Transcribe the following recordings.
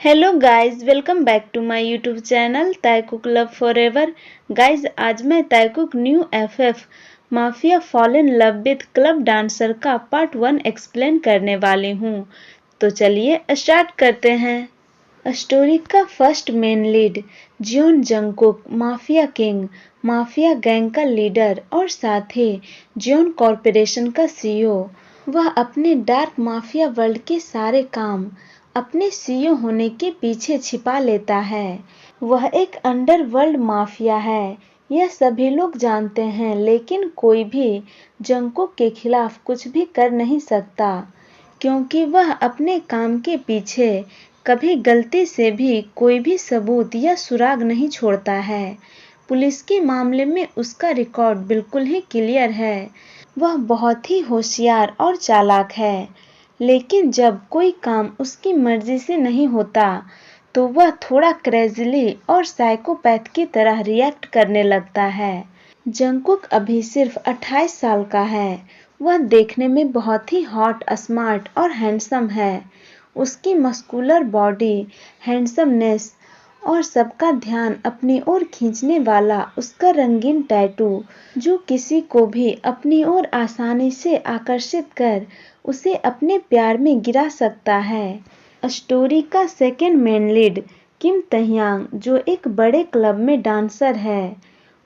Hello guys, welcome back to my YouTube channel Taekook love forever. Guys, आज मैं Taekook new FF mafia fall in love with club dancer का part 1 explain करने वाली हूँ। तो चलिए स्टार्ट करते हैं। स्टोरी का first main lead Jeon Jungkook, mafia king, mafia gang का लीडर और साथ ही जियोन कॉरपोरेशन का सीईओ। वह अपने डार्क माफिया वर्ल्ड के सारे काम अपने सीईओ होने के पीछे छिपा लेता है। वह एक अंडरवर्ल्ड माफिया है, यह सभी लोग जानते हैं, लेकिन कोई भी जंगकुक के खिलाफ कुछ भी कर नहीं सकता, क्योंकि वह अपने काम के पीछे कभी गलती से भी कोई भी सबूत या सुराग नहीं छोड़ता है। पुलिस के मामले में उसका रिकॉर्ड बिल्कुल ही क्लियर है। वह बहुत ही होशियार और चालाक है, लेकिन जब कोई काम उसकी मर्जी से नहीं होता तो वह थोड़ा क्रेजीली और साइकोपैथ की तरह रिएक्ट करने लगता है। जंगकुक अभी सिर्फ 28 साल का है। वह देखने में बहुत ही हॉट, स्मार्ट और हैंडसम है। उसकी मस्कुलर बॉडी, हैंडसमनेस और सबका ध्यान अपनी ओर खींचने वाला उसका रंगीन टैटू, जो किसी को भी अपनी ओर आसानी से आकर्षित कर उसे अपने प्यार में गिरा सकता है। स्टोरी का सेकेंड मेन लीड किम तह्यांग, जो एक बड़े क्लब में डांसर है।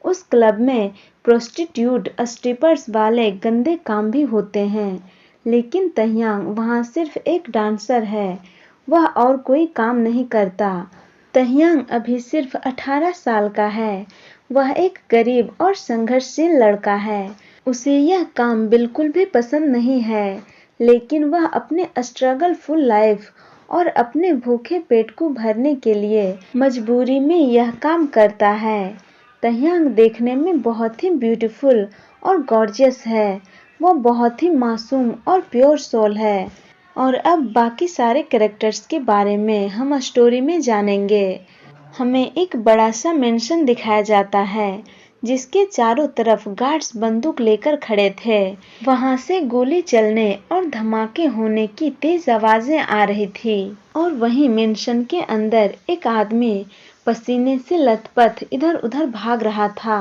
उस क्लब में प्रोस्टिट्यूट, स्ट्रिपर्स वाले गंदे काम भी होते हैं, लेकिन तह्यांग वहाँ सिर्फ एक डांसर है, वह और कोई काम नहीं करता। तह्यांग अभी सिर्फ 18 साल का है। वह एक गरीब और संघर्षशील लड़का है। उसे यह काम बिल्कुल भी पसंद नहीं है, लेकिन वह अपने स्ट्रगल फुल लाइफ और अपने भूखे पेट को भरने के लिए मजबूरी में यह काम करता है। तह्यांग देखने में बहुत ही ब्यूटीफुल और गॉर्जियस है। वो बहुत ही मासूम और प्योर सोल है। और अब बाकी सारे कैरेक्टर्स के बारे में हम स्टोरी में जानेंगे। हमें एक बड़ा सा मेंशन दिखाया जाता है, जिसके चारों तरफ गार्ड्स बंदूक लेकर खड़े थे। वहां से गोली चलने और धमाके होने की तेज आवाजें आ रही थी। और वहीं मेंशन के अंदर एक आदमी पसीने से लथपथ इधर उधर भाग रहा था।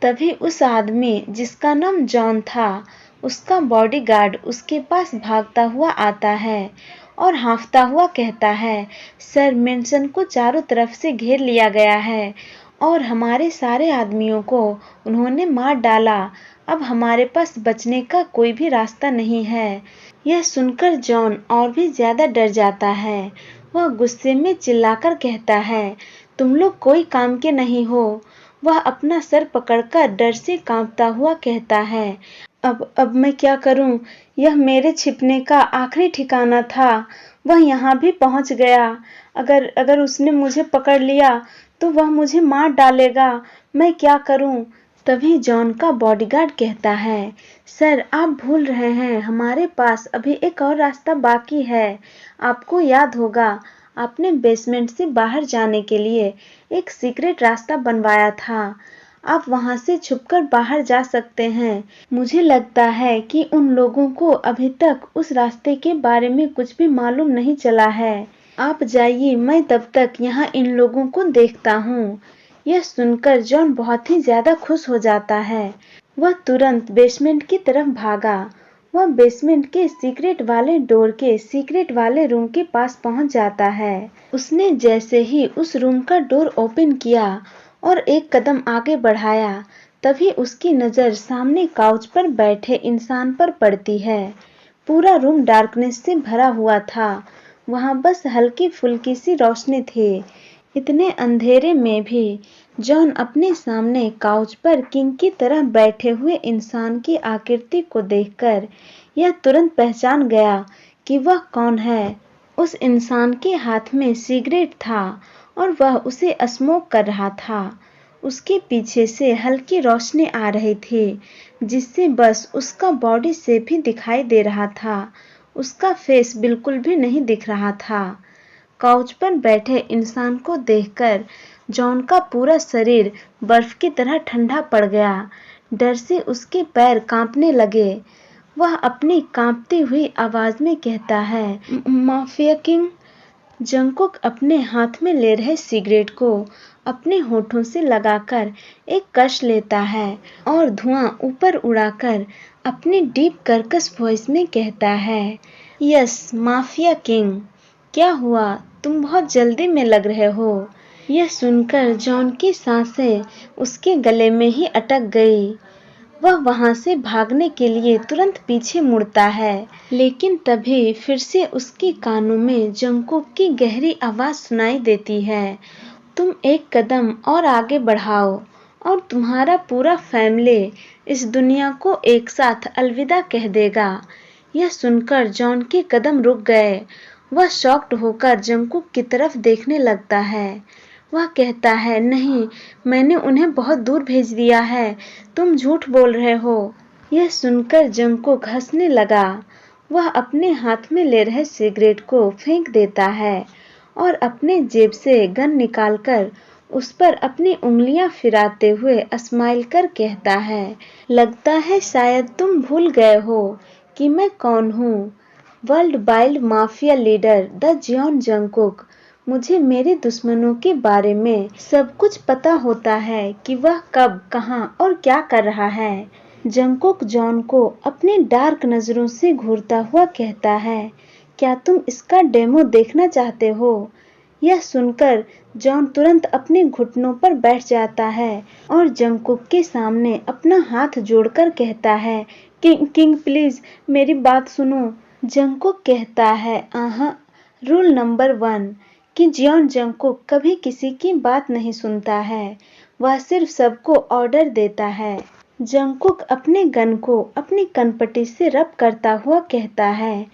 तभी उस आदमी, जिसका नाम जॉन था, उसका बॉडीगार्ड उसके पास भागता हुआ आता है और हांफता हुआ कहता है, सर, मेंशन को चारों तरफ से घेर लिया गया है और हमारे सारे आदमियों को उन्होंने मार डाला। अब हमारे पास बचने का कोई भी रास्ता नहीं है। यह सुनकर जॉन और भी ज्यादा डर जाता है। वह गुस्से में चिल्लाकर कहता है, तुम लोग कोई काम के नहीं हो। वह अपना सर पकड़कर डर से कांपता हुआ कहता है, अब मैं क्या करूं? यह मेरे छिपने का आखिरी ठिकाना था। वह यहाँ भी पहुंच गया। अगर उसने मुझे पकड़ लिया तो वह मुझे मार डालेगा। मैं क्या करूं? तभी जॉन का बॉडीगार्ड कहता है, सर, आप भूल रहे हैं, हमारे पास अभी एक और रास्ता बाकी है। आपको याद होगा, आपने बेसमेंट से बाहर जाने के लिए एक सीक्रेट रास्ता बनवाया था। आप वहां से छुपकर बाहर जा सकते हैं। मुझे लगता है कि उन लोगों को अभी तक उस रास्ते के बारे में कुछ भी मालूम नहीं चला है। आप जाइए, मैं तब तक यहाँ इन लोगों को देखता हूँ। यह सुनकर जॉन बहुत ही ज्यादा खुश हो जाता है। वह तुरंत बेसमेंट की तरफ भागा। वह बेसमेंट के सीक्रेट वाले डोर के सीक्रेट वाले रूम के पास पहुंच जाता है। उसने जैसे ही उस रूम का डोर ओपन किया और एक कदम आगे बढ़ाया, तभी उसकी नजर सामने काउच पर बैठे इंसान पर पड़ती है। पूरा रूम डार्कनेस से भरा हुआ था। वहां बस हल्की फुल्की सी रोशनी थी। इतने अंधेरे में भी जॉन अपने सामने काउच पर किंग की तरह बैठे हुए इंसान की आकृति को देखकर यह तुरंत पहचान गया कि वह कौन है। उस इंसान के हाथ में सिगरेट था और वह उसे स्मोक कर रहा था। उसके पीछे से हल्की रोशनी आ रही थी, जिससे बस उसका बॉडी शेप ही दिखाई दे रहा था। उसका फेस बिल्कुल भी नहीं दिख रहा था। काउच पर बैठे इंसान को देखकर जॉन का पूरा शरीर बर्फ की तरह ठंडा पड़ गया। डर से उसके पैर कांपने लगे। वह अपनी कांपती हुई आवाज में कहता है, माफिया किंग, जंगकुक अपने हाथ में ले रहे सिगरेट को अपने होठों से लगाकर एक कश लेता है और धुआं ऊपर उड़ाकर अपनी डीप कर्कश वॉइस में कहता है, यस माफिया किंग। क्या हुआ, तुम बहुत जल्दी में लग रहे हो। यह सुनकर जॉन की सांसें उसके गले में ही अटक गई। वह वहां से भागने के लिए तुरंत पीछे मुड़ता है, लेकिन तभी फिर से उसके कानों में जंगकुक की गहरी आवाज सुनाई देती है, तुम एक कदम और आगे बढ़ाओ और तुम्हारा पूरा फैमिली इस दुनिया को एक साथ अलविदा कह देगा। यह सुनकर जॉन के कदम रुक गए। वह शॉक्ड होकर जंगकुक की तरफ देखने लगता है। वह कहता है, नहीं, मैंने उन्हें बहुत दूर भेज दिया है, तुम झूठ बोल रहे हो। यह सुनकर जंगकुक हंसने लगा। वह अपने हाथ में ले रहे सिगरेट को फेंक देता है और अपने जेब से गन निकालकर उस पर अपनी उंगलियां फिराते हुए स्माइल कर कहता है, लगता है शायद तुम भूल गए हो कि मैं कौन हूँ। World wild mafia leader the Jeon Jungkook. मुझे मेरे दुश्मनों के बारे में सब कुछ पता होता है कि वह कब, कहां और क्या कर रहा है। जंगकुक जॉन को अपनी डार्क नजरों से घूरता हुआ कहता है, क्या तुम इसका डेमो देखना चाहते हो। यह सुनकर जॉन तुरंत अपने घुटनों पर बैठ जाता है और जंगकुक के सामने अपना हाथ जोड़कर कहता है, किंग किंग प्लीज मेरी बात सुनो। जंगकुक कहता है, आहा, रूल नंबर 1 कि जियोन जंगकुक कभी किसी की बात नहीं सुनता है, वह सिर्फ सबको ऑर्डर देता है। जंगकुक अपने गन को अपनी कनपटी से रब करता हुआ कहता है,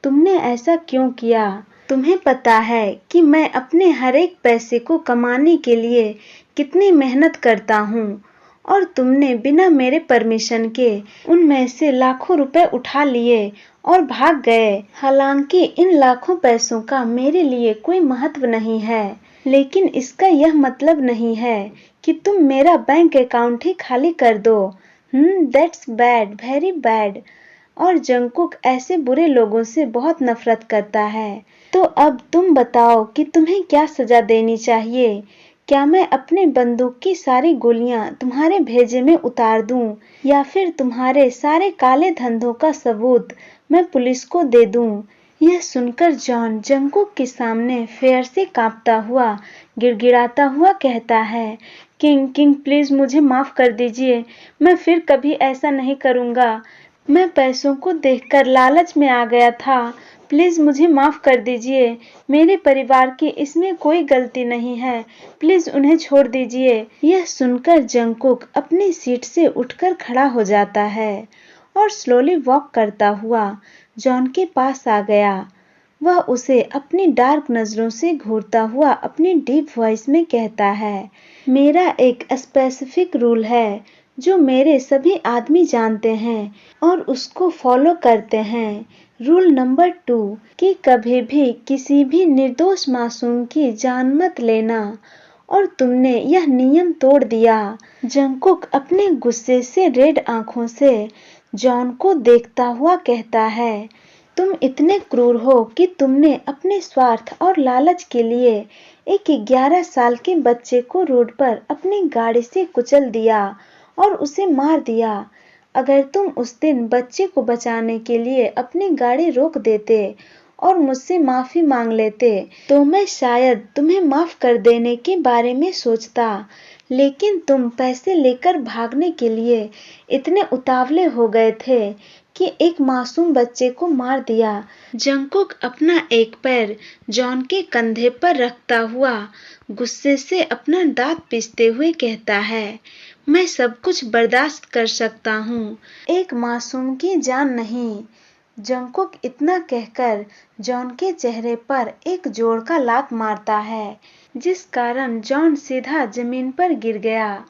तुमने ऐसा क्यों किया। तुम्हें पता है कि मैं अपने हर एक पैसे को कमाने के लिए कितनी मेहनत करता हूँ और तुमने बिना मेरे परमिशन के उनमें से लाखों रुपए उठा लिए और भाग गए। हालांकि इन लाखों पैसों का मेरे लिए कोई महत्व नहीं है, लेकिन इसका यह मतलब नहीं है कि तुम मेरा बैंक अकाउंट ही खाली कर दो। That's bad, very bad. और जंगकुक ऐसे बुरे लोगों से बहुत नफरत करता है। तो अब तुम बताओ कि तुम्हें क्या सजा देनी चाहिए। क्या मैं अपने बंदूक की सारी गोलियां तुम्हारे भेजे में उतार दूं या फिर तुम्हारे सारे काले धंधों का सबूत मैं पुलिस को दे दूं। यह सुनकर जॉन जंगकुक के सामने फेयर से कांपता हुआ गिड़गिड़ाता हुआ कहता है, किंग किंग प्लीज मुझे माफ कर दीजिए, मैं फिर कभी ऐसा नहीं करूंगा। मैं पैसों को देखकर लालच में आ गया था। प्लीज मुझे माफ कर दीजिए, मेरे परिवार की इसमें कोई गलती नहीं है, प्लीज उन्हें छोड़ दीजिए। यह सुनकर जंगकुक अपनी सीट से उठकर खड़ा हो जाता है और स्लोली वॉक करता हुआ जॉन के पास आ गया। वह उसे अपनी डार्क नजरों से घूरता हुआ अपनी डीप वॉइस में कहता है, मेरा एक स्पेसिफिक रूल है जो मेरे सभी आदमी जानते हैं और उसको फॉलो करते हैं। रूल नंबर 2 कि कभी भी किसी भी निर्दोष मासूम की जान मत लेना, और तुमने यह नियम तोड़ दिया। जंगकुक अपने गुस्से से रेड आंखों से जॉन को देखता हुआ कहता है, तुम इतने क्रूर हो कि तुमने अपने स्वार्थ और लालच के लिए एक 11 साल के बच्चे को रोड पर अपनी गाड़ी से कुचल दिया और उसे मार दिया। अगर तुम उस दिन बच्चे को बचाने के लिए अपनी गाड़ी रोक देते और मुझसे माफी मांग लेते तो मैं शायद तुम्हें माफ कर देने के बारे में सोचता, लेकिन तुम पैसे लेकर भागने के लिए इतने उतावले हो गए थे कि एक मासूम बच्चे को मार दिया। जंगकुक अपना एक पैर जॉन के कंधे पर रखता हुआ गुस्से से अपना दांत पीसते हुए कहता है, मैं सब कुछ बर्दाश्त कर सकता हूँ, एक मासूम की जान नहीं। जंगकुक इतना कहकर जॉन के चेहरे पर एक जोर का लात मारता है, जिस कारण जॉन सीधा जमीन पर गिर गया।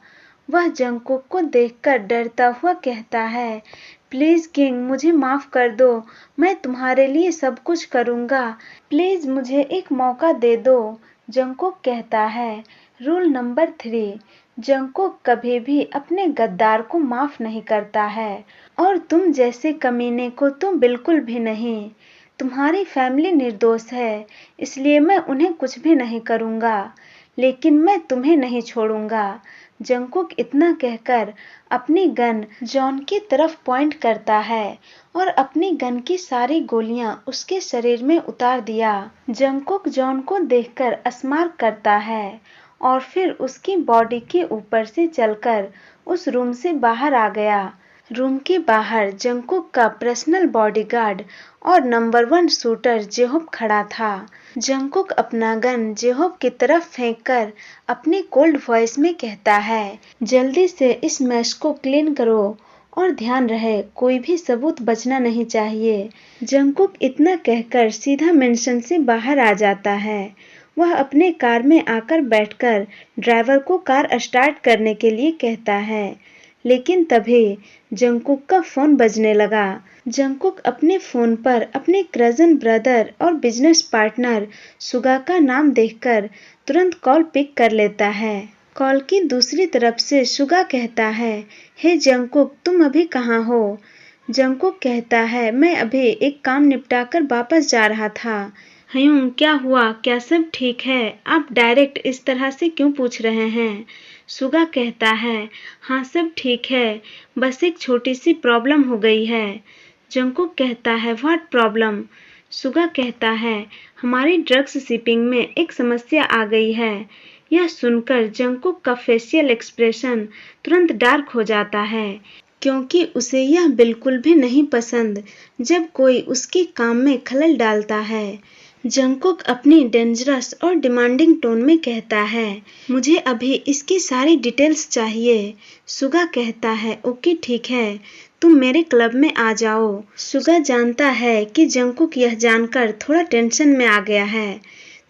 वह जंगकुक को देखकर डरता हुआ कहता है, प्लीज किंग मुझे माफ कर दो, मैं तुम्हारे लिए सब कुछ करूंगा, प्लीज मुझे एक मौका दे दो। जंगकुक कहता है, रूल नंबर 3 जंगकुक कभी भी अपने गद्दार को माफ नहीं करता है और तुम जैसे कमीने को तो बिल्कुल भी नहीं। तुम्हारी फैमिली निर्दोष है, इसलिए मैं उन्हें कुछ भी नहीं करूँगा, लेकिन मैं तुम्हें नहीं छोड़ूँगा। जंगकुक इतना कहकर अपनी गन जॉन की तरफ पॉइंट करता है और अपनी गन की सारी गोलियां उसके शरीर में उतार दिया। जंगकुक जॉन को देखकर स्मार्क करता है और फिर उसकी बॉडी के ऊपर से चलकर उस रूम से बाहर आ गया। रूम के बाहर जंगकुक का पर्सनल बॉडीगार्ड और नंबर 1 शूटर जेहोब खड़ा था। जंगकुक अपना गन जेहोब की तरफ फेंककर अपने कोल्ड वॉइस में कहता है, जल्दी से इस मैश को क्लीन करो और ध्यान रहे कोई भी सबूत बचना नहीं चाहिए। जंगकुक इतना कहकर सीधा मेंशन से बाहर आ जाता है। वह अपने कार में आकर बैठकर ड्राइवर को कार स्टार्ट करने के लिए कहता है, लेकिन तभी जंगकुक का फोन बजने लगा। जंगकुक अपने फोन पर अपने कजन ब्रदर और बिजनेस पार्टनर सुगा का नाम देखकर तुरंत कॉल पिक कर लेता है। कॉल की दूसरी तरफ से सुगा कहता है, हे जंगकुक, तुम अभी कहाँ हो? जंगकुक कहता है, मैं अभी एक काम निपटाकर वापस जा रहा था। हयूं, क्या हुआ? क्या सब ठीक है? आप डायरेक्ट इस तरह से क्यों पूछ रहे हैं? सुगा कहता है, हाँ सब ठीक है, बस एक छोटी सी प्रॉब्लम हो गई है। जंगकुक कहता है, व्हाट प्रॉब्लम? सुगा कहता है, हमारी ड्रग्स शिपिंग में एक समस्या आ गई है। यह सुनकर जंगकुक का फेशियल एक्सप्रेशन तुरंत डार्क हो जाता है, क्योंकि उसे यह बिल्कुल भी नहीं पसंद जब कोई उसके काम में खलल डालता है। जंगकुक अपनी डेंजरस और डिमांडिंग टोन में कहता है, मुझे अभी इसकी सारी डिटेल्स चाहिए। सुगा कहता है, ओके ठीक है, तुम मेरे क्लब में आ जाओ। सुगा जानता है कि जंगकुक यह जानकर थोड़ा टेंशन में आ गया है,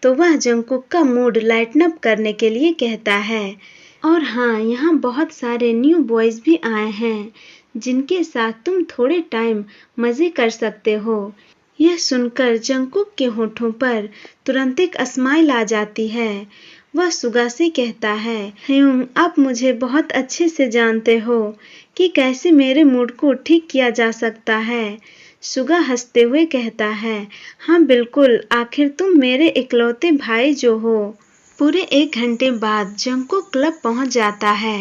तो वह जंगकुक का मूड लाइटन अप करने के लिए कहता है, और हाँ, यहाँ बहुत सारे न्यू बॉयज भी आए हैं जिनके साथ तुम थोड़े टाइम मजे कर सकते हो। यह सुनकर जंगकुक के होठों पर तुरंत एक स्माइल आ जाती है। वह सुगा से कहता है, हयूं, आप मुझे बहुत अच्छे से जानते हो कि कैसे मेरे मूड को ठीक किया जा सकता है। सुगा हंसते हुए कहता है, हाँ बिल्कुल, आखिर तुम मेरे इकलौते भाई जो हो। पूरे 1 घंटे बाद जंगकुक क्लब पहुंच जाता है।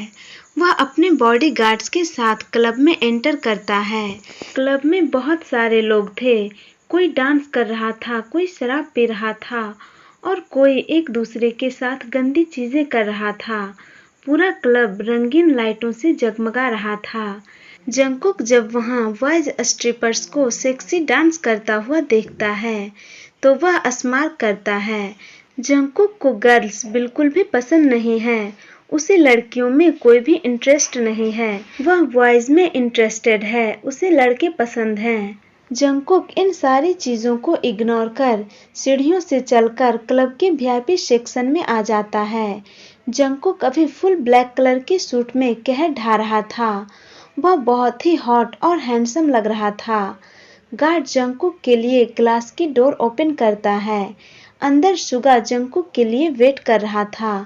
वह अपने बॉडीगार्ड्स के साथ क्लब में एंटर करता है। क्लब में बहुत सारे लोग थे। कोई डांस कर रहा था, कोई शराब पी रहा था और कोई एक दूसरे के साथ गंदी चीजें कर रहा था। पूरा क्लब रंगीन लाइटों से जगमगा रहा था। जंगकुक जब वहां बॉयज स्ट्रिपर्स को सेक्सी डांस करता हुआ देखता है तो वह स्मार्क करता है। जंगकुक को गर्ल्स बिल्कुल भी पसंद नहीं है। उसे लड़कियों में कोई भी इंटरेस्ट नहीं है। वह बॉयज में इंटरेस्टेड है। उसे लड़के पसंद हैं। जंगकुक इन सारी चीजों को इग्नोर कर सीढ़ियों से चलकर क्लब के वीआईपी सेक्शन में आ जाता है। जंगकुक अभी फुल ब्लैक कलर के सूट में कहर ढा रहा था। वह बहुत ही हॉट और हैंडसम लग रहा था। गार्ड जंगकुक के लिए ग्लास की डोर ओपन करता है। अंदर सुगा जंगकुक के लिए वेट कर रहा था।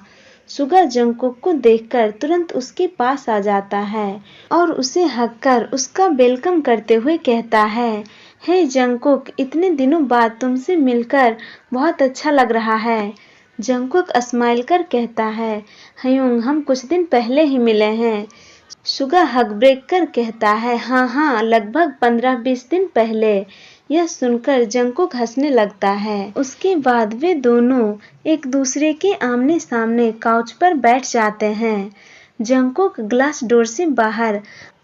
सुगा जंगकुक को देखकर तुरंत उसके पास आ जाता है और उसे हक कर उसका वेलकम करते हुए कहता है, हे जंगकुक, इतने दिनों बाद तुमसे मिलकर बहुत अच्छा लग रहा है। जंगकुक स्माइल कर कहता है, हयूं, हम कुछ दिन पहले ही मिले हैं। सुगा हक ब्रेक कर कहता है, हाँ, लगभग 15-20 दिन पहले। यह सुनकर जंगकुक हंसने लगता है। उसके बाद वे दोनों एक दूसरे के आमने सामने काउच पर बैठ जाते हैं। जंगकुक ग्लास डोर से बाहर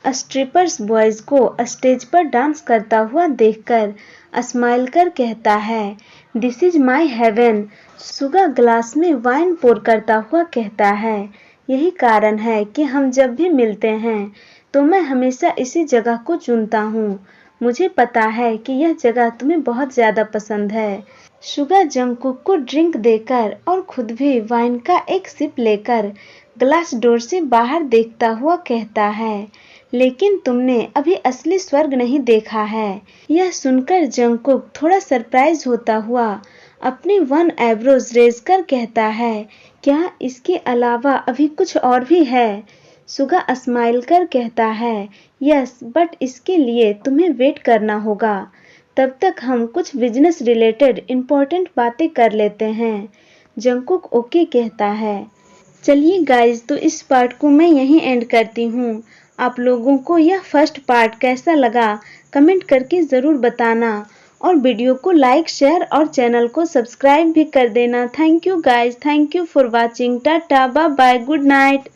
स्ट्रिपर्स बॉयज को स्टेज पर डांस करता हुआ देखकर स्माइल कर कहता है, this is my heaven. Suga glass में वाइन पोर करता हुआ कहता है, यही कारण है कि हम जब भी मिलते हैं तो मैं हमेशा इसी जगह को चुनता हूँ। मुझे पता है कि यह जगह तुम्हें बहुत ज्यादा पसंद है। सुगा जंगकुक को ड्रिंक देकर और खुद भी वाइन का एक सिप लेकर ग्लास डोर से बाहर देखता हुआ कहता है, लेकिन तुमने अभी असली स्वर्ग नहीं देखा है। यह सुनकर जंगकुक थोड़ा सरप्राइज होता हुआ अपनी 1 एब्रोज रेज कर कहता है, क्या इसके अलावा अभी कुछ और भी है? सुगा स्माइल कर कहता है, यस, बट इसके लिए तुम्हें वेट करना होगा। तब तक हम कुछ बिजनेस रिलेटेड इम्पोर्टेंट बातें कर लेते हैं। जंगकुक ओके कहता है। चलिए गाइज, तो इस पार्ट को मैं यहीं एंड करती हूँ। आप लोगों को यह फर्स्ट पार्ट कैसा लगा कमेंट करके ज़रूर बताना और वीडियो को लाइक शेयर और चैनल को सब्सक्राइब भी कर देना। Thank you guys, thank you for watching. Tata bye bye, good night.